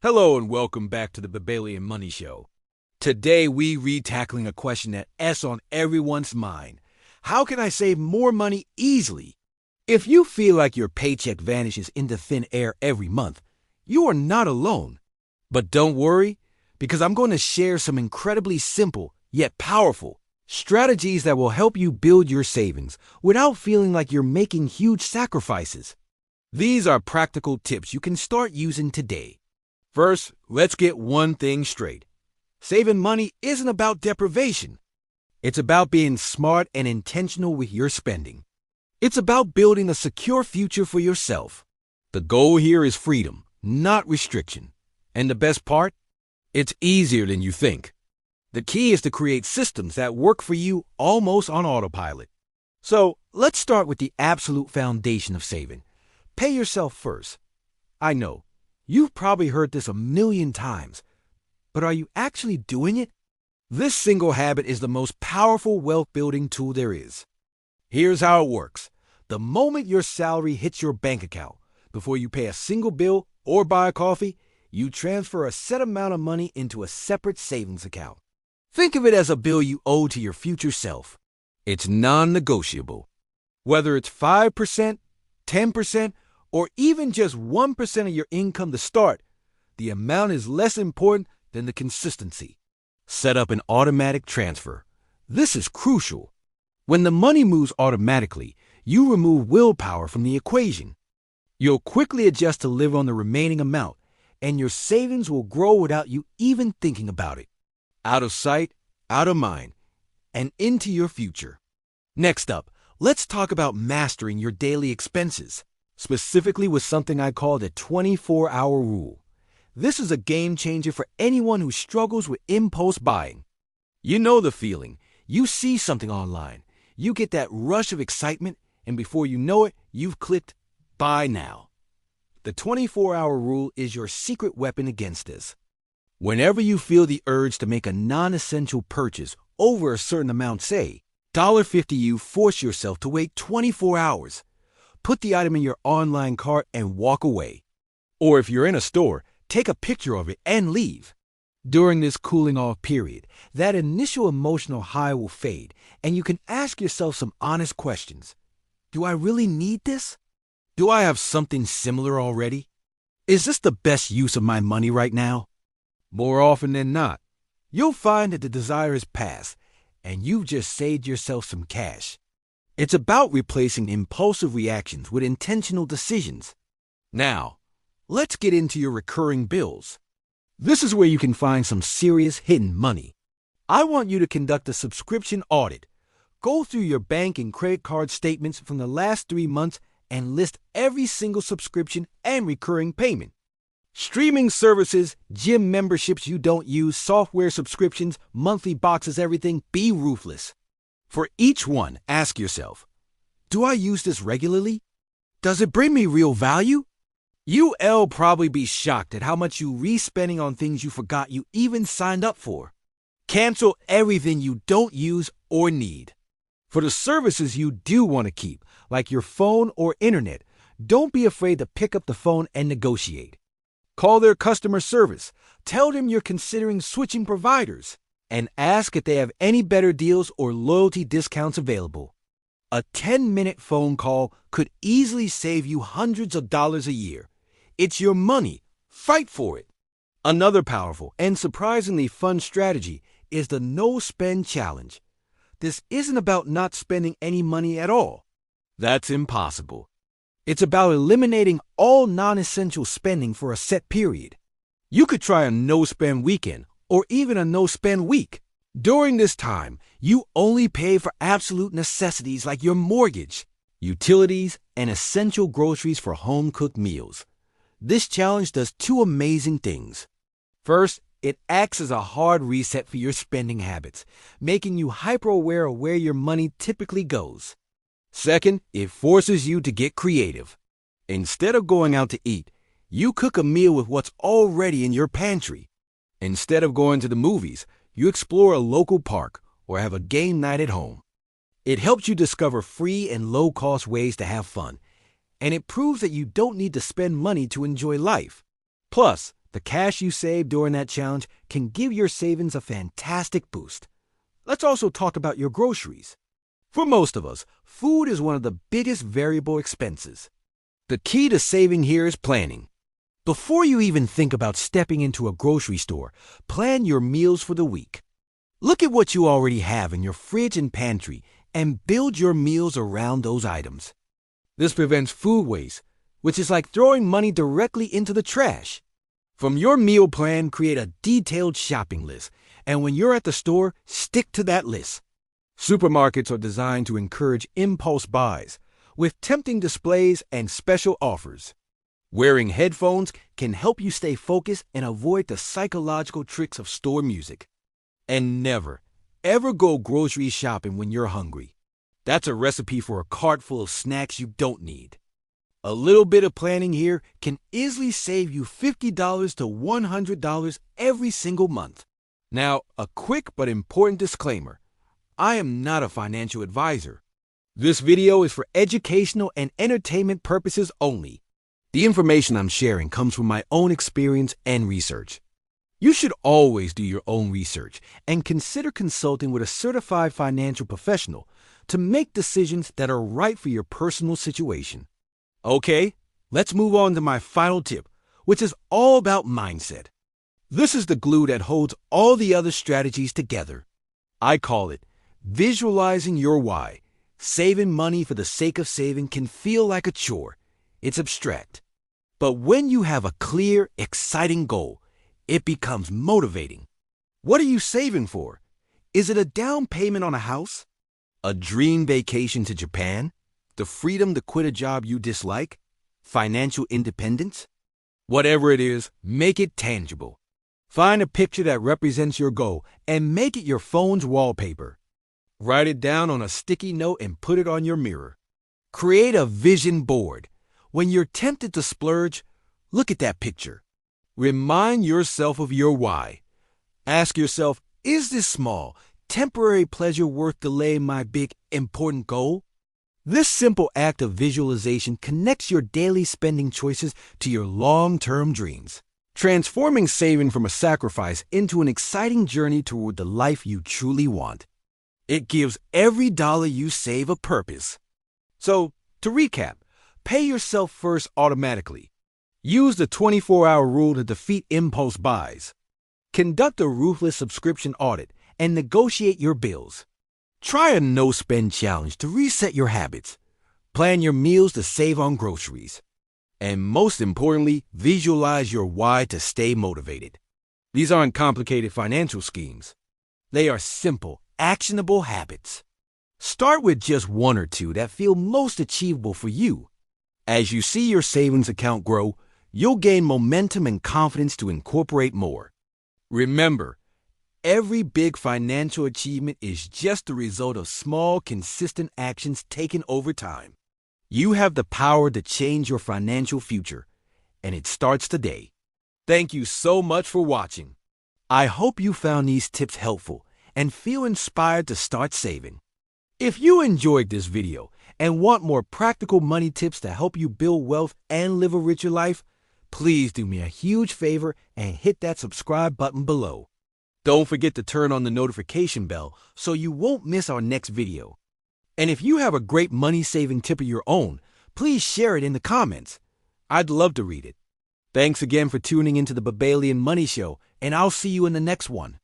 Hello and welcome back to the Babalian Money Show. Today we re-tackling a question that's on everyone's mind. How can I save more money easily? If you feel like your paycheck vanishes into thin air every month, you are not alone. But don't worry, because I'm going to share some incredibly simple yet powerful strategies that will help you build your savings without feeling like you're making huge sacrifices. These are practical tips you can start using today. First, let's get one thing straight. Saving money isn't about deprivation. It's about being smart and intentional with your spending. It's about building a secure future for yourself. The goal here is freedom, not restriction. And the best part? It's easier than you think. The key is to create systems that work for you almost on autopilot. So, let's start with the absolute foundation of saving. Pay yourself first. I know. You've probably heard this a million times, but are you actually doing it? This single habit is the most powerful wealth-building tool there is. Here's how it works. The moment your salary hits your bank account, before you pay a single bill or buy a coffee, you transfer a set amount of money into a separate savings account. Think of it as a bill you owe to your future self. It's non-negotiable. Whether it's 5%, 10%, or even just 1% of your income to start, the amount is less important than the consistency. Set up an automatic transfer. This is crucial. When the money moves automatically, you remove willpower from the equation. You'll quickly adjust to live on the remaining amount, and your savings will grow without you even thinking about it. Out of sight, out of mind, and into your future. Next up, let's talk about mastering your daily expenses. Specifically with something I call the 24-hour rule. This is a game changer for anyone who struggles with impulse buying. You know the feeling. You see something online. You get that rush of excitement, and before you know it, you've clicked Buy Now. The 24-hour rule is your secret weapon against this. Whenever you feel the urge to make a non-essential purchase over a certain amount, say $50, you force yourself to wait 24 hours. Put the item in your online cart and walk away. Or if you're in a store, take a picture of it and leave. During this cooling off period, that initial emotional high will fade, and you can ask yourself some honest questions. Do I really need this? Do I have something similar already? Is this the best use of my money right now? More often than not, you'll find that the desire is past, and you've just saved yourself some cash. It's about replacing impulsive reactions with intentional decisions. Now, let's get into your recurring bills. This is where you can find some serious hidden money. I want you to conduct a subscription audit. Go through your bank and credit card statements from the last 3 months and list every single subscription and recurring payment. Streaming services, gym memberships you don't use, software subscriptions, monthly boxes, everything, be ruthless. For each one, ask yourself, do I use this regularly? Does it bring me real value? You'll probably be shocked at how much you re-spending on things you forgot you even signed up for. Cancel everything you don't use or need. For the services you do want to keep, like your phone or internet, don't be afraid to pick up the phone and negotiate. Call their customer service. Tell them you're considering switching providers. And ask if they have any better deals or loyalty discounts available. A 10-minute phone call could easily save you hundreds of dollars a year. It's your money. Fight for it. Another powerful and surprisingly fun strategy is the no-spend challenge. This isn't about not spending any money at all. That's impossible. It's about eliminating all non-essential spending for a set period. You could try a no-spend weekend or even a no-spend week. During this time, you only pay for absolute necessities like your mortgage, utilities, and essential groceries for home-cooked meals. This challenge does 2 amazing things. First, it acts as a hard reset for your spending habits, making you hyper-aware of where your money typically goes. Second, it forces you to get creative. Instead of going out to eat, you cook a meal with what's already in your pantry. Instead of going to the movies, you explore a local park or have a game night at home. It helps you discover free and low-cost ways to have fun, and it proves that you don't need to spend money to enjoy life. Plus, The cash you save during that challenge can give your savings a fantastic boost. Let's also talk about your groceries. For most of us, food is one of the biggest variable expenses. The key to saving here is planning. Before you even think about stepping into a grocery store, plan your meals for the week. Look at what you already have in your fridge and pantry and build your meals around those items. This prevents food waste, which is like throwing money directly into the trash. From your meal plan, create a detailed shopping list, and when you're at the store, stick to that list. Supermarkets are designed to encourage impulse buys, with tempting displays and special offers. Wearing headphones can help you stay focused and avoid the psychological tricks of store music. And never, ever go grocery shopping when you're hungry. That's a recipe for a cart full of snacks you don't need. A little bit of planning here can easily save you $50 to $100 every single month. Now, a quick but important disclaimer. I am not a financial advisor. This video is for educational and entertainment purposes only. The information I'm sharing comes from my own experience and research. You should always do your own research and consider consulting with a certified financial professional to make decisions that are right for your personal situation. Okay, let's move on to my final tip, which is all about mindset. This is the glue that holds all the other strategies together. I call it visualizing your why. Saving money for the sake of saving can feel like a chore. It's abstract. But when you have a clear, exciting goal, it becomes motivating. What are you saving for? Is it a down payment on a house? A dream vacation to Japan? The freedom to quit a job you dislike? Financial independence? Whatever it is, make it tangible. Find a picture that represents your goal and make it your phone's wallpaper. Write it down on a sticky note and put it on your mirror. Create a vision board. When you're tempted to splurge, look at that picture. Remind yourself of your why. Ask yourself, is this small, temporary pleasure worth delaying my big, important goal? This simple act of visualization connects your daily spending choices to your long-term dreams, transforming saving from a sacrifice into an exciting journey toward the life you truly want. It gives every dollar you save a purpose. So, to recap, pay yourself first automatically. Use the 24-hour rule to defeat impulse buys. Conduct a ruthless subscription audit and negotiate your bills. Try a no-spend challenge to reset your habits. Plan your meals to save on groceries. And most importantly, visualize your why to stay motivated. These aren't complicated financial schemes. They are simple, actionable habits. Start with just one or two that feel most achievable for you. As you see your savings account grow, you'll gain momentum and confidence to incorporate more. Remember, every big financial achievement is just the result of small, consistent actions taken over time. You have the power to change your financial future, and it starts today. Thank you so much for watching. I hope you found these tips helpful and feel inspired to start saving. If you enjoyed this video and want more practical money tips to help you build wealth and live a richer life, please do me a huge favor and hit that subscribe button below. Don't forget to turn on the notification bell so you won't miss our next video. And if you have a great money-saving tip of your own, please share it in the comments. I'd love to read it. Thanks again for tuning into the Babalian Money Show, and I'll see you in the next one.